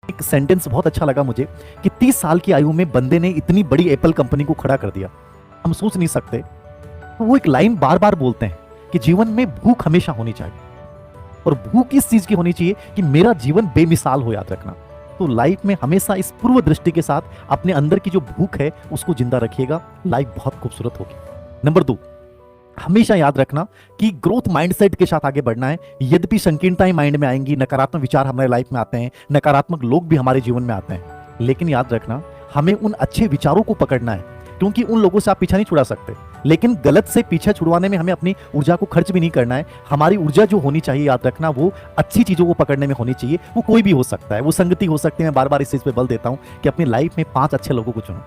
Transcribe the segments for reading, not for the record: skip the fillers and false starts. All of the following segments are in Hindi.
एक सेंटेंस बहुत अच्छा लगा मुझे कि 30 साल की आयु में बंदे ने इतनी बड़ी एप्पल कंपनी को खड़ा कर दिया। हम सोच नहीं सकते। तो वो एक लाइन बार बार बोलते हैं कि जीवन में भूख हमेशा होनी चाहिए, और भूख इस चीज की होनी चाहिए कि मेरा जीवन बेमिसाल हो, याद रखना। तो लाइफ में हमेशा इस पूर्व दृष्टि के साथ अपने अंदर की जो भूख है उसको जिंदा रखिएगा, लाइफ बहुत खूबसूरत होगी। नंबर 2, हमेशा याद रखना कि ग्रोथ माइंडसेट के साथ आगे बढ़ना है। यद्यपि संकीर्णताएं माइंड में आएंगी, नकारात्मक विचार हमारे लाइफ में आते हैं, नकारात्मक लोग भी हमारे जीवन में आते हैं, लेकिन याद रखना हमें उन अच्छे विचारों को पकड़ना है, क्योंकि उन लोगों से आप पीछा नहीं छुड़ा सकते। लेकिन गलत से पीछा छुड़वाने में हमें अपनी ऊर्जा को खर्च भी नहीं करना है। हमारी ऊर्जा जो होनी चाहिए, याद रखना, वो अच्छी चीजों को पकड़ने में होनी चाहिए। वो कोई भी हो सकता है, वो संगति हो सकती है। मैं बार बार इस चीज पे बल देता हूं कि अपनी लाइफ में 5 अच्छे लोगों को चुनो।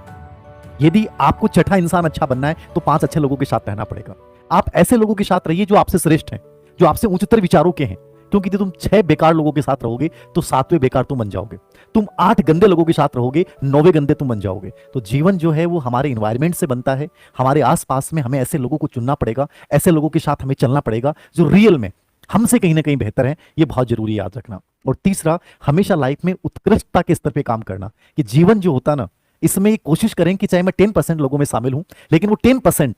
यदि आपको छठा इंसान अच्छा बनना है तो 5 अच्छे लोगों के साथ रहना पड़ेगा। आप ऐसे लोगों के साथ रहिए जो आपसे श्रेष्ठ हैं, जो आपसे उच्चतर विचारों के हैं, क्योंकि यदि तुम 6 बेकार लोगों के साथ रहोगे तो 7वें बेकार तुम बन जाओगे। तुम 8 गंदे लोगों के साथ रहोगे, 9वें गंदे तुम बन जाओगे। तो जीवन जो है वो हमारे इन्वायरमेंट से बनता है। हमारे आसपास में हमें ऐसे लोगों को चुनना पड़ेगा, ऐसे लोगों के साथ हमें चलना पड़ेगा जो रियल में हमसे कहीं ना कहीं बेहतर है। ये बहुत जरूरी है, याद रखना। और तीसरा, हमेशा लाइफ में उत्कृष्टता के स्तर पर काम करना। कि जीवन जो होता ना, इसमें कोशिश करें कि चाहे मैं 10% लोगों में शामिल हूं, लेकिन वो 10%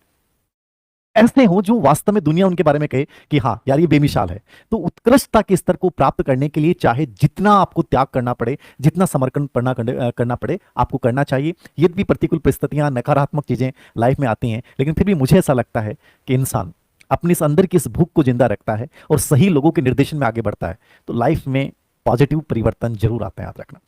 ऐसे हो जो वास्तव में दुनिया उनके बारे में कहे कि हाँ यार ये बेमिसाल है। तो उत्कृष्टता के स्तर को प्राप्त करने के लिए चाहे जितना आपको त्याग करना पड़े, जितना समर्पण करना पड़े, आपको करना चाहिए। यदि प्रतिकूल परिस्थितियां, नकारात्मक चीजें लाइफ में आती हैं, लेकिन फिर भी मुझे ऐसा लगता है कि इंसान अपने इस अंदर की इस भूख को जिंदा रखता है और सही लोगों के निर्देशन में आगे बढ़ता है, तो लाइफ में पॉजिटिव परिवर्तन जरूर आता है, याद रखना।